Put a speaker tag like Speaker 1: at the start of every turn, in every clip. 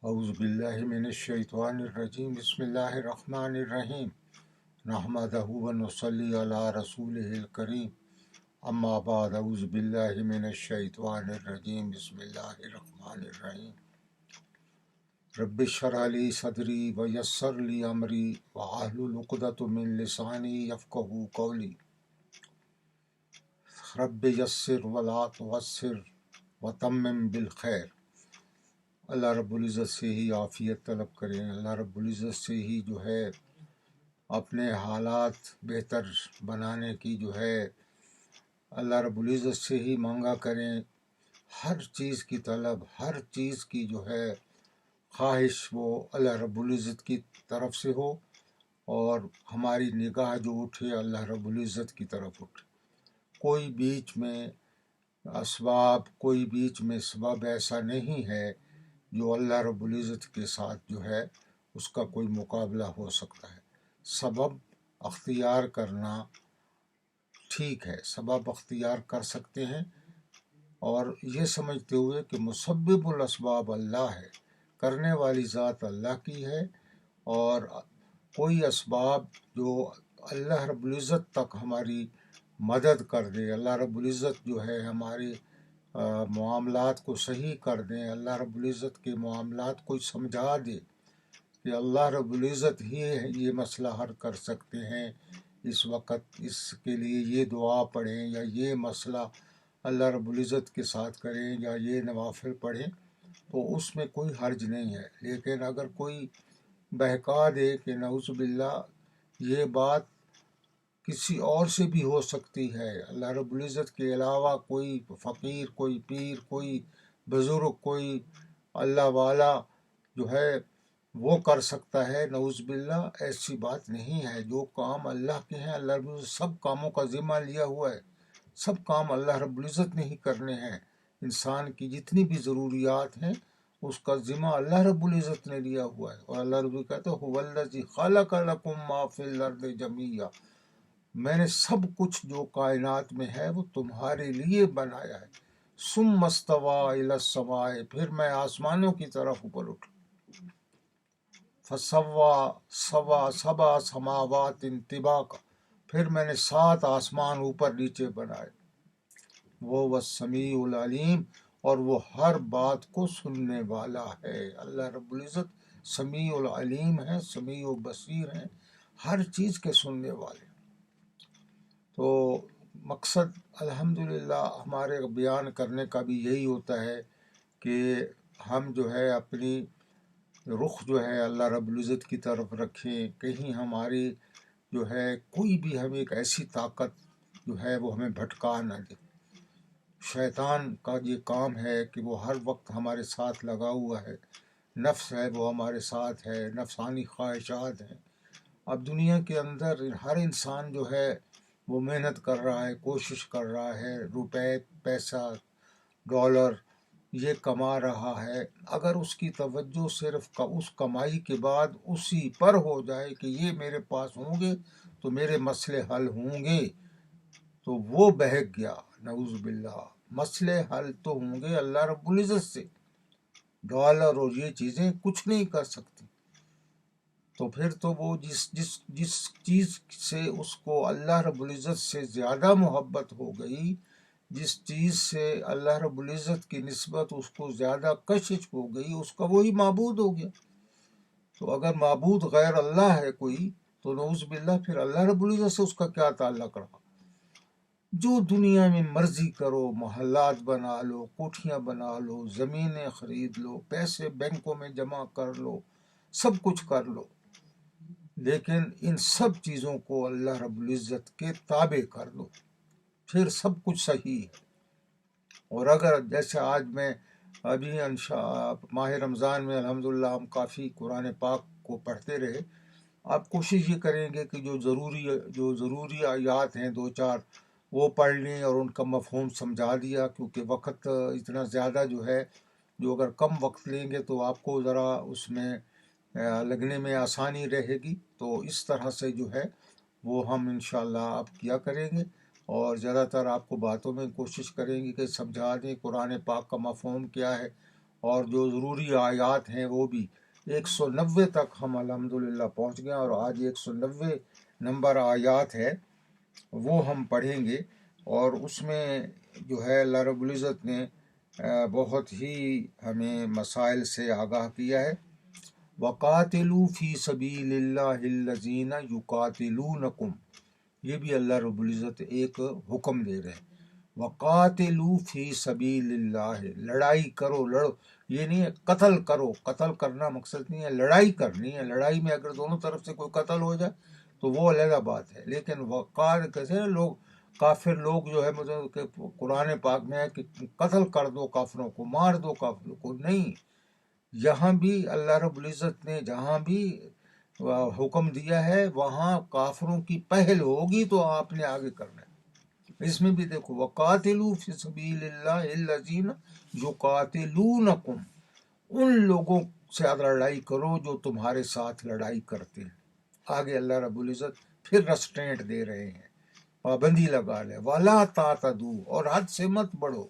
Speaker 1: اعوذ باللہ من الشیطان الرجیم بسم اللہ الرحمن الرحیم نحمدہ ونصلی علی رسولہ الکریم اما بعد اعوذ باللہ من الشیطان الرجیم بسم اللہ الرحمن الرحیم رب اشرح لی صدری ویسر لی امری واحلل عقدۃ من لسانی یفقہوا قولی رب یسر ولا تعسر وتمم بالخیر۔ اللہ رب العزت سے ہی عافیت طلب کریں، اللہ رب العزت سے ہی جو ہے اپنے حالات بہتر بنانے کی جو ہے اللہ رب العزت سے ہی مانگا کریں۔ ہر چیز کی طلب، ہر چیز کی جو ہے خواہش وہ اللہ رب العزت کی طرف سے ہو، اور ہماری نگاہ جو اٹھے اللہ رب العزت کی طرف اٹھے۔ کوئی بیچ میں سبب ایسا نہیں ہے جو اللہ رب العزت کے ساتھ جو ہے اس کا کوئی مقابلہ ہو سکتا ہے۔ سبب اختیار کرنا ٹھیک ہے، سبب اختیار کر سکتے ہیں، اور یہ سمجھتے ہوئے کہ مسبب الاسباب اللہ ہے، کرنے والی ذات اللہ کی ہے، اور کوئی اسباب جو اللہ رب العزت تک ہماری مدد کر دے، اللہ رب العزت جو ہے ہمارے معاملات کو صحیح کر دیں، اللہ رب العزت کے معاملات کو سمجھا دے کہ اللہ رب العزت ہی یہ مسئلہ حل کر سکتے ہیں، اس وقت اس کے لیے یہ دعا پڑھیں یا یہ مسئلہ اللہ رب العزت کے ساتھ کریں یا یہ نوافل پڑھیں، تو اس میں کوئی حرج نہیں ہے۔ لیکن اگر کوئی بہکا دے کہ نعوذ باللہ یہ بات کسی اور سے بھی ہو سکتی ہے، اللہ رب العزت کے علاوہ کوئی فقیر، کوئی پیر، کوئی بزرگ، کوئی اللہ والا جو ہے وہ کر سکتا ہے، نعوذ باللہ ایسی بات نہیں ہے۔ جو کام اللہ کے ہیں، اللہ رب العزت سب کاموں کا ذمہ لیا ہوا ہے، سب کام اللہ رب العزت نے ہی کرنے ہیں۔ انسان کی جتنی بھی ضروریات ہیں اس کا ذمہ اللہ رب العزت نے لیا ہوا ہے، اور اللہ رب العزت کہتا ہے هو الذی خلق لکم ما فی الارض جمیعا، میں نے سب کچھ جو کائنات میں ہے وہ تمہارے لیے بنایا ہے۔ ثم استوی الی السماء، پھر میں آسمانوں کی طرف اوپر اٹھا، فسوا سبع سماوات طباقا، پھر میں نے 7 آسمان اوپر نیچے بنائے۔ وہ السمیع العلیم، اور وہ ہر بات کو سننے والا ہے۔ اللہ رب العزت سمیع العلیم ہے، سمیع و بصیر ہیں، ہر چیز کے سننے والے۔ تو مقصد الحمدللہ ہمارے بیان کرنے کا بھی یہی ہوتا ہے کہ ہم جو ہے اپنی رخ جو ہے اللہ رب العزت کی طرف رکھیں، کہیں ہماری جو ہے کوئی بھی ہمیں ایک ایسی طاقت جو ہے وہ ہمیں بھٹکا نہ دے۔ شیطان کا یہ کام ہے کہ وہ ہر وقت ہمارے ساتھ لگا ہوا ہے، نفس ہے وہ ہمارے ساتھ ہے، نفسانی خواہشات ہیں۔ اب دنیا کے اندر ہر انسان جو ہے وہ محنت کر رہا ہے، کوشش کر رہا ہے، روپے، پیسہ، ڈالر یہ کما رہا ہے۔ اگر اس کی توجہ صرف اس کمائی کے بعد اسی پر ہو جائے کہ یہ میرے پاس ہوں گے تو میرے مسئلے حل ہوں گے، تو وہ بہک گیا، نعوذ باللہ۔ مسئلے حل تو ہوں گے اللہ رب العزت سے، ڈالر اور یہ چیزیں کچھ نہیں کر سکتی۔ تو پھر تو وہ جس چیز سے اس کو اللہ رب العزت سے زیادہ محبت ہو گئی، جس چیز سے اللہ رب العزت کی نسبت اس کو زیادہ کشش ہو گئی، اس کا وہی معبود ہو گیا۔ تو اگر معبود غیر اللہ ہے کوئی تو نعوذ باللہ پھر اللہ رب العزت سے اس کا کیا تعلق رہا۔ جو دنیا میں مرضی کرو، محلات بنا لو، کوٹھیاں بنا لو، زمینیں خرید لو، پیسے بینکوں میں جمع کر لو، سب کچھ کر لو، لیکن ان سب چیزوں کو اللہ رب العزت کے تابع کر دو، پھر سب کچھ صحیح ہے۔ اور اگر جیسے آج میں ابھی ماہ رمضان میں الحمدللہ ہم کافی قرآن پاک کو پڑھتے رہے، آپ کوشش یہ کریں گے کہ جو ضروری آیات ہیں 2-4 وہ پڑھ لیں اور ان کا مفہوم سمجھا دیا، کیونکہ وقت اتنا زیادہ جو ہے، جو اگر کم وقت لیں گے تو آپ کو ذرا اس میں لگنے میں آسانی رہے گی۔ تو اس طرح سے جو ہے وہ ہم انشاءاللہ آپ کیا کریں گے، اور زیادہ تر آپ کو باتوں میں کوشش کریں گے کہ سمجھا دیں قرآن پاک کا مفہوم کیا ہے، اور جو ضروری آیات ہیں وہ بھی 190 تک ہم الحمدللہ پہنچ گئے، اور آج 190 نمبر آیات ہے وہ ہم پڑھیں گے۔ اور اس میں جو ہے اللہ رب العزت نے بہت ہی ہمیں مسائل سے آگاہ کیا ہے۔ وَقَاتِلُوا فِي سَبِيلِ اللَّهِ الَّذِينَ يُقَاتِلُونَكُمْ، یہ بھی اللہ رب العزت ایک حکم دے رہے ہیں۔ وَقَاتِلُوا فِي سَبِيلِ اللَّهِ، لڑائی کرو، لڑو، یہ نہیں ہے قتل کرو، قتل کرنا مقصد نہیں ہے، لڑائی کرنی ہے۔ لڑائی میں اگر دونوں طرف سے کوئی قتل ہو جائے تو وہ علیحدہ بات ہے، لیکن وقار کیسے لوگ کافر لوگ جو ہے مطلب کہ قرآن پاک میں ہے کہ قتل کر دو کافروں کو، مار دو کافروں کو، نہیں۔ یہاں بھی اللہ رب العزت نے جہاں بھی حکم دیا ہے وہاں کافروں کی پہل ہوگی تو آپ نے آگے کرنا ہے۔ اس میں بھی دیکھو وَقَاتِلُوا فِي سَبِيلِ اللَّهِ الَّذِينَ يُقَاتِلُونَكُمْ، ان لوگوں سے لڑائی کرو جو تمہارے ساتھ لڑائی کرتے ہیں۔ آگے اللہ رب العزت پھر ریسٹرینٹ دے رہے ہیں، پابندی لگا لے، وَلَا تَعْتَدُوا، اور حد سے مت بڑھو،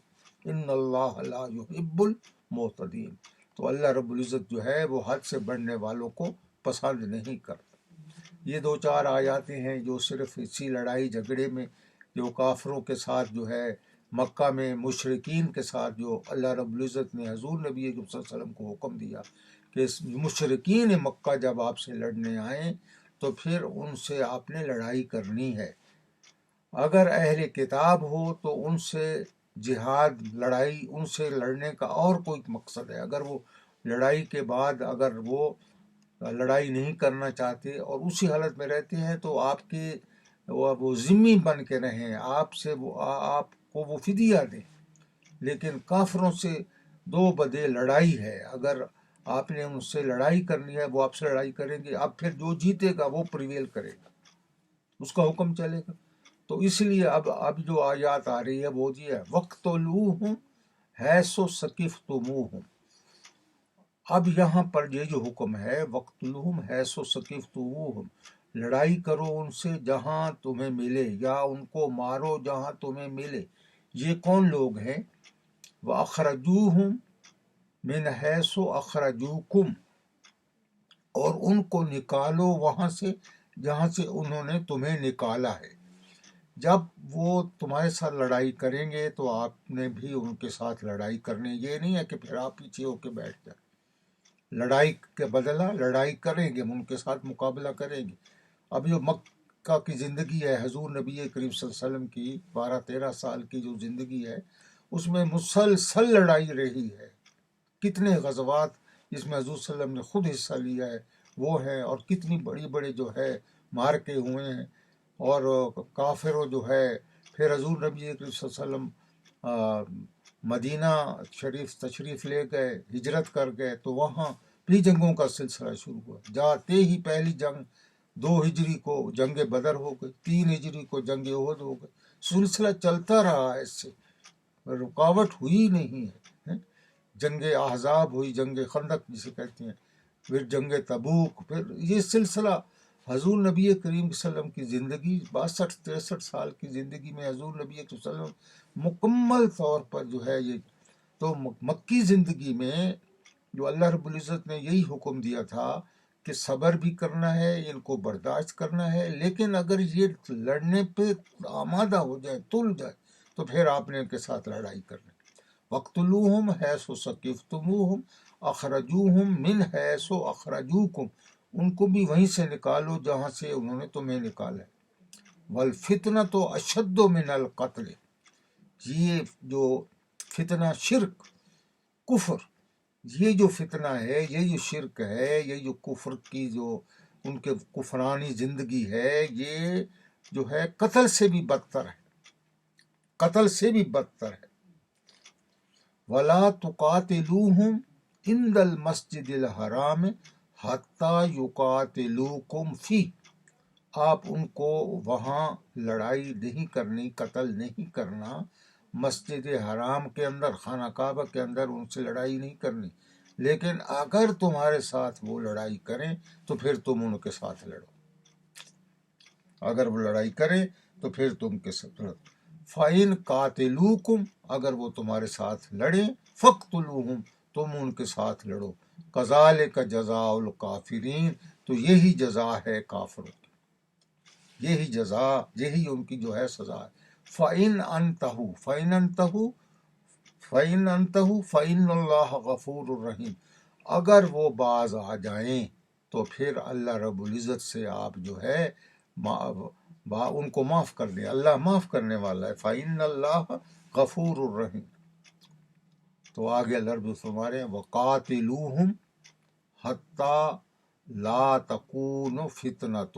Speaker 1: إِنَّ اللَّهَ لَا يُحِبُّ الْمُعْتَدِينَ، تو اللہ رب العزت جو ہے وہ حد سے بڑھنے والوں کو پسند نہیں کرتا۔ یہ دو چار آیاتیں ہیں جو صرف اسی لڑائی جھگڑے میں جو کافروں کے ساتھ جو ہے مکہ میں مشرکین کے ساتھ جو اللہ رب العزت نے حضور نبی صلی اللہ علیہ وسلم کو حکم دیا کہ مشرکین مکہ جب آپ سے لڑنے آئیں تو پھر ان سے آپ نے لڑائی کرنی ہے۔ اگر اہل کتاب ہو تو ان سے جہاد، لڑائی، ان سے لڑنے کا اور کوئی مقصد ہے۔ اگر وہ لڑائی کے بعد اگر وہ لڑائی نہیں کرنا چاہتے اور اسی حالت میں رہتے ہیں تو آپ کے وہ ذمہ بن کے رہیں، آپ سے آپ کو وہ فدیہ دیں۔ لیکن کافروں سے دو بدے لڑائی ہے، اگر آپ نے ان سے لڑائی کرنی ہے وہ آپ سے لڑائی کریں گے، اب پھر جو جیتے گا وہ پریویل کرے گا، اس کا حکم چلے گا۔ تو اس لیے اب جو آیات آ رہی ہے وہ یہ ہے وَاقْتُلُوهُمْ حَيْثُ ثَقِفْتُمُوهُمْ، اب یہاں پر یہ جو حکم ہے وَاقْتُلُوهُمْ حَيْثُ ثَقِفْتُمُوهُمْ، لڑائی کرو ان سے جہاں تمہیں ملے، یا ان کو مارو جہاں تمہیں ملے۔ یہ کون لوگ ہیں؟ وَأَخْرَجُوهُمْ مِنْ حَيْثُ أَخْرَجُوكُمْ، اور ان کو نکالو وہاں سے جہاں سے انہوں نے تمہیں نکالا ہے۔ جب وہ تمہارے ساتھ لڑائی کریں گے تو آپ نے بھی ان کے ساتھ لڑائی کرنی، یہ نہیں ہے کہ پھر آپ پیچھے ہو کے بیٹھ جائیں۔ لڑائی کے بدلہ لڑائی کریں گے، ان کے ساتھ مقابلہ کریں گے۔ اب جو مکہ کی زندگی ہے حضور نبی کریم صلی اللہ علیہ وسلم کی 12-13 سال کی جو زندگی ہے اس میں مسلسل لڑائی رہی ہے۔ کتنے غزوات جس میں حضور صلی اللہ علیہ وسلم نے خود حصہ لیا ہے وہ ہے، اور کتنی بڑی بڑے جو ہے مارکے ہوئے ہیں، اور کافروں جو ہے پھر حضور نبی کریم صلی اللہ علیہ وسلم مدینہ شریف تشریف لے گئے، ہجرت کر گئے، تو وہاں بھی جنگوں کا سلسلہ شروع ہوا۔ جاتے ہی پہلی جنگ 2 ہجری کو جنگ بدر ہو گئی، 3 ہجری کو جنگ احد ہو گئی، سلسلہ چلتا رہا، اس سے رکاوٹ ہوئی نہیں ہے۔ جنگ احزاب ہوئی، جنگ خندق جسے کہتے ہیں، پھر جنگ تبوک، پھر یہ سلسلہ حضور نبی کریم صلی اللہ علیہ وسلم کی زندگی 62-63 سال کی زندگی میں حضور نبی صلی اللہ علیہ وسلم مکمل طور پر جو ہے یہ تو مکی زندگی میں جو اللہ رب العزت نے یہی حکم دیا تھا کہ صبر بھی کرنا ہے، ان کو برداشت کرنا ہے، لیکن اگر یہ لڑنے پہ آمادہ ہو جائے، تل جائے، تو پھر آپ نے ان کے ساتھ لڑائی کرنی۔ وَاقْتُلُوهُمْ حَيْثُ ثَقِفْتُمُوهُمْ أَخْرَجُوهُمْ مِنْ حَيْثُ أَخْرَجُوكُمْ، ان کو بھی وہیں سے نکالو جہاں سے انہوں نے تمہیں نکالا ہے۔ وَالْفِتْنَةُ أَشَدُّ مِنَ الْقَتْلِ، یہ جو فتنہ شرک کفر، یہ جو فتنہ ہے، یہ جو شرک ہے، یہ جو کفر کی جو ان کے کفرانی زندگی ہے، یہ جو ہے قتل سے بھی بدتر ہے، قتل سے بھی بدتر ہے۔ وَلَا تُقَاتِلُوهُمْ عِنْدَ الْمَسْجِدِ الْحَرَامِ حَتَّى يُقَاتِلُوكُمْ فِيهِ، آپ ان کو وہاں لڑائی نہیں کرنی، قتل نہیں کرنا، مسجد حرام کے اندر، خانہ کعبہ کے اندر ان سے لڑائی نہیں کرنی، لیکن اگر تمہارے ساتھ وہ لڑائی کریں تو پھر تم ان کے ساتھ لڑو، اگر وہ لڑائی کریں تو پھر تم کے ساتھ لڑو۔ فَإِن قَاتِلُوكُمْ، اگر وہ تمہارے ساتھ لڑیں، فَاقْتُلُوهُمْ، تم ان کے ساتھ لڑو. کذالک جزاء الکافرین، تو یہی جزا ہے کافروں کی، یہی جزا، یہی ان کی جو ہے سزا ہے. فَإِنْ أَنْتَهُوا فَإِنَّ اللَّهَ غَفُورٌ رَحِيمٌ، اگر وہ باز آ جائیں تو پھر اللہ رب العزت سے آپ جو ہے ان کو معاف کر دیں، اللہ معاف کرنے والا ہے. فَإِنَّ اللَّهَ غَفُورٌ رَحِيمٌ. تو آگے اللہ رب فرما رہے ہیں وَقَاتِلُوهُمْ حَتَّى لَا تَكُونُ فِتْنَةٌ،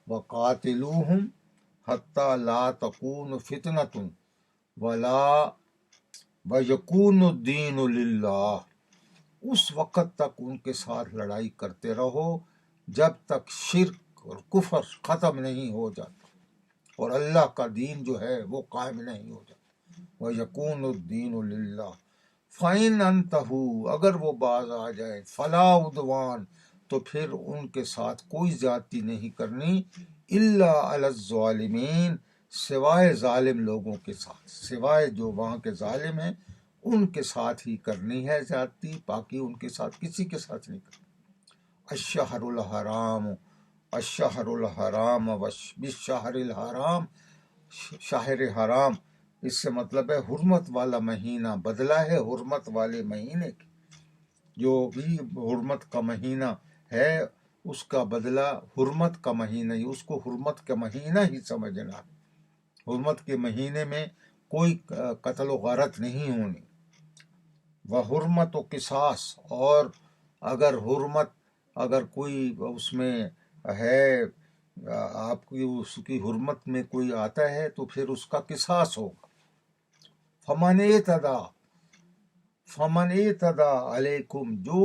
Speaker 1: وَقَاتِلُوهُمْ حَتَّى لَا تَكُونُ فِتْنَةٌ وَيَكُونُ الدِّينُ لِلَّهِ، اس وقت تک ان کے ساتھ لڑائی کرتے رہو جب تک شرک اور کفر ختم نہیں ہو جاتا اور اللہ کا دین جو ہے وہ قائم نہیں ہو جاتا. وَيَكُونُ الدِّينُ لِلَّهِ فَإِنْ أَنْتَهُوا، اگر وہ باز آ جائے، فَلَا عُدْوَانَ، تو پھر ان کے ساتھ کوئی زیادتی نہیں کرنی، إِلَّا عَلَى الظَّالِمِينَ، سوائے ظالم لوگوں کے ساتھ، سوائے جو وہاں کے ظالم ہیں ان کے ساتھ ہی کرنی ہے زیادتی، باقی ان کے ساتھ کسی کے ساتھ نہیں کرنی. الشہر الحرام بالشہر الحرام، شہر حرام، اس سے مطلب ہے حرمت والا مہینہ، بدلہ ہے حرمت والے مہینے کی. جو بھی حرمت کا مہینہ ہے اس کا بدلہ حرمت کا مہینہ ہی، اس کو حرمت کا مہینہ ہی سمجھنا. حرمت کے مہینے میں کوئی قتل و غارت نہیں ہونی. وحرمت و قصاص، اور اگر کوئی اس میں ہے آپ کی اس کی حرمت میں کوئی آتا ہے تو پھر اس کا قصاص ہوگا. فمن اعتدى علیکم، جو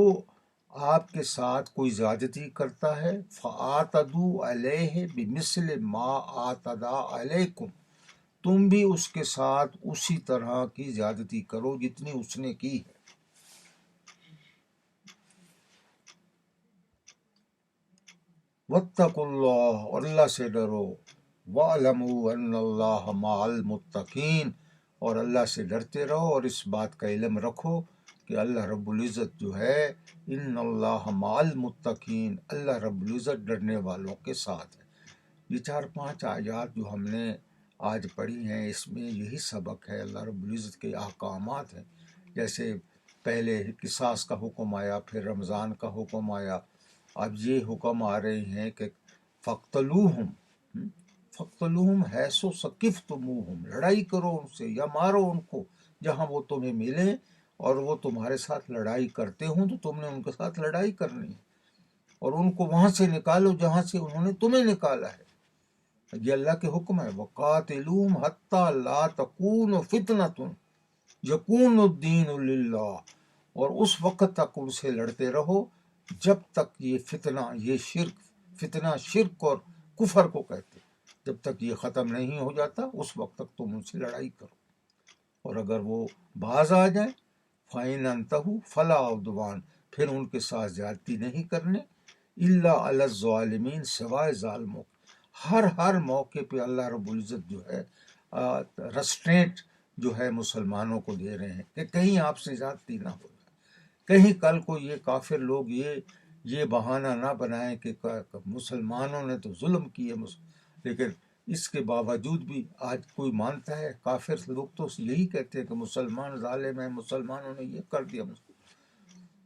Speaker 1: آپ کے ساتھ کوئی زیادتی کرتا ہے، فاعتدوا علیہ بمثل ما اعتدى علیکم، تم بھی اس کے ساتھ اسی طرح کی زیادتی کرو جتنی اس نے کی ہے. واتقوا اللہ، اور اللہ سے ڈرو. وَاعْلَمُوا أَنَّ اللَّهَ مَعَ الْمُتَّقِينَ، اور اللہ سے ڈرتے رہو اور اس بات کا علم رکھو کہ اللہ رب العزت جو ہے ان اللہ مع المتقین، اللہ رب العزت ڈرنے والوں کے ساتھ ہے. یہ 4-5 آیات جو ہم نے آج پڑھی ہیں اس میں یہی سبق ہے، اللہ رب العزت کے احکامات ہیں. جیسے پہلے قصاص کا حکم آیا، پھر رمضان کا حکم آیا، اب یہ حکم آ رہے ہیں کہ فقتلوہم حیث ثقفتموہم، لڑائی کرو ان سے یا مارو ان کو جہاں وہ تمہیں ملیں، اور وہ تمہارے ساتھ لڑائی کرتے ہوں تو تم نے ان کے ساتھ لڑائی کرنی ہے، اور ان کو وہاں سے نکالو جہاں سے انہوں نے تمہیں نکالا ہے. یہ اللہ کے حکم ہے. وقاتلوہم حتی لا تکون فتنۃ یکون الدین للہ، اور اس وقت تک ان سے لڑتے رہو جب تک یہ فتنہ شرک اور کفر کو کہتے، جب تک یہ ختم نہیں ہو جاتا اس وقت تک تم ان سے لڑائی کرو. اور اگر وہ باز آ جائیں، فَإِنْ أَنْتَهُوا فَلَا عُدْوَانَ، پھر ان کے ساتھ زیادتی نہیں کرنے، إِلَّا عَلَى الظَّالِمِينَ، سوائے ظالموں. ہر موقع پہ اللہ رب العزت جو ہے ریسٹرینٹ جو ہے مسلمانوں کو دے رہے ہیں کہ کہیں آپ سے زیادتی نہ ہو جائے، کہیں کل کو یہ کافر لوگ یہ بہانہ نہ بنائیں کہ مسلمانوں نے تو ظلم کیے. لیکن اس کے باوجود بھی آج کوئی مانتا ہے؟ کافر لوگ تو یہی کہتے ہیں کہ مسلمان ظالم ہیں، مسلمانوں نے یہ کر دیا.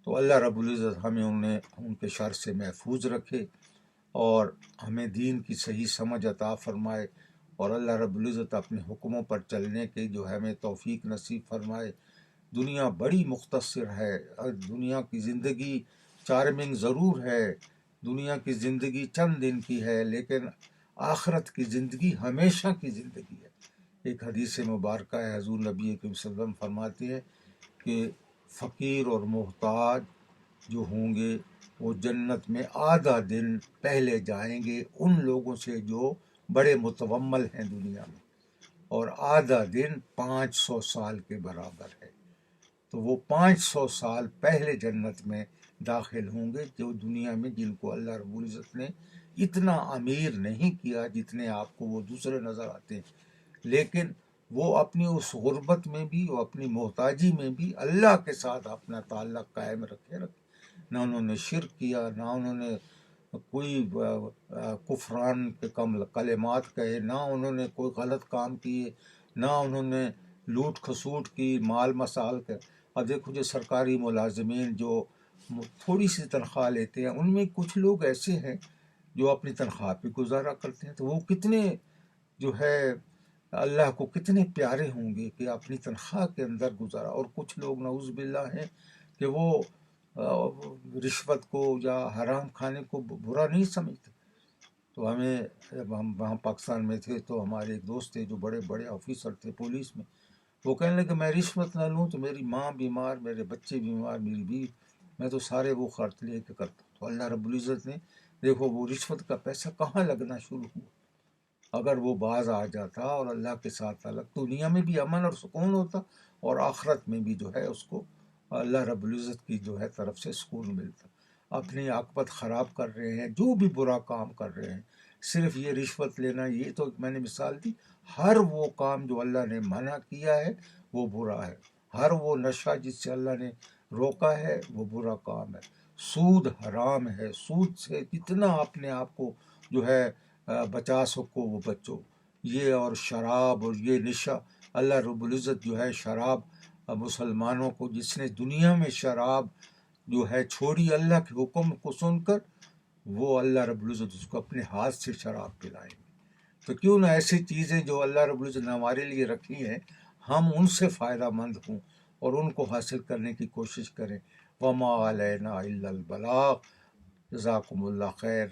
Speaker 1: تو اللہ رب العزت ہمیں ان کے شر سے محفوظ رکھے اور ہمیں دین کی صحیح سمجھ عطا فرمائے، اور اللہ رب العزت اپنے حکموں پر چلنے کے جو ہمیں توفیق نصیب فرمائے. دنیا بڑی مختصر ہے، دنیا کی زندگی چارمنگ ضرور ہے، دنیا کی زندگی چند دن کی ہے، لیکن آخرت کی زندگی ہمیشہ کی زندگی ہے. ایک حدیث مبارکہ ہے، حضور نبی کریم صلی اللہ علیہ وسلم فرماتے ہیں کہ فقیر اور محتاج جو ہوں گے وہ جنت میں آدھا دن پہلے جائیں گے ان لوگوں سے جو بڑے متومل ہیں دنیا میں، اور آدھا دن 500 سال کے برابر ہے. تو وہ 500 سال پہلے جنت میں داخل ہوں گے جو دنیا میں جن کو اللہ رب العزت نے اتنا امیر نہیں کیا جتنے آپ کو وہ دوسرے نظر آتے ہیں، لیکن وہ اپنی اس غربت میں بھی اور اپنی محتاجی میں بھی اللہ کے ساتھ اپنا تعلق قائم رکھے. نہ انہوں نے شرک کیا، نہ انہوں نے کوئی کفران کے کلمات کہے، نہ انہوں نے کوئی غلط کام کیے، نہ انہوں نے لوٹ کھسوٹ کی، مال مسال کے. اب دیکھو جو سرکاری ملازمین جو تھوڑی سی تنخواہ لیتے ہیں، ان میں کچھ لوگ ایسے ہیں جو اپنی تنخواہ پہ گزارا کرتے ہیں. تو وہ کتنے جو ہے اللہ کو کتنے پیارے ہوں گے کہ اپنی تنخواہ کے اندر گزارا. اور کچھ لوگ نعوذ باللہ ہیں کہ وہ رشوت کو یا حرام کھانے کو برا نہیں سمجھتے. تو ہمیں جب ہم وہاں پاکستان میں تھے تو ہمارے ایک دوست تھے جو بڑے بڑے آفیسر تھے پولیس میں. وہ کہنے لگے میں رشوت نہ لوں تو میری ماں بیمار، میرے بچے بیمار، میری بیوی، میں تو سارے وہ خرچ لے کے کرتا ہوں. تو اللہ رب العزت نے دیکھو وہ رشوت کا پیسہ کہاں لگنا شروع ہوا. اگر وہ باز آ جاتا اور اللہ کے ساتھ الگ، دنیا میں بھی امن اور سکون ہوتا اور آخرت میں بھی جو ہے اس کو اللہ رب العزت کی جو ہے طرف سے سکون ملتا. اپنی عاقبت خراب کر رہے ہیں، جو بھی برا کام کر رہے ہیں. صرف یہ رشوت لینا، یہ تو میں نے مثال دی. ہر وہ کام جو اللہ نے منع کیا ہے وہ برا ہے. ہر وہ نشہ جس سے اللہ نے روکا ہے وہ برا کام ہے. سود حرام ہے. سود سے جتنا اپنے آپ کو جو ہے بچا سکو وہ بچو. یہ اور شراب اور یہ نشہ، اللہ رب العزت جو ہے شراب مسلمانوں کو، جس نے دنیا میں شراب جو ہے چھوڑی اللہ کے حکم کو سن کر، وہ اللہ رب العزت اس کو اپنے ہاتھ سے شراب پلائیں گے. تو کیوں نہ ایسی چیزیں جو اللہ رب العزت نے ہمارے لیے رکھی ہیں ہم ان سے فائدہ مند ہوں اور ان کو حاصل کرنے کی کوشش کریں. وما علینا الا البلاغ. جزاکم اللہ خیر.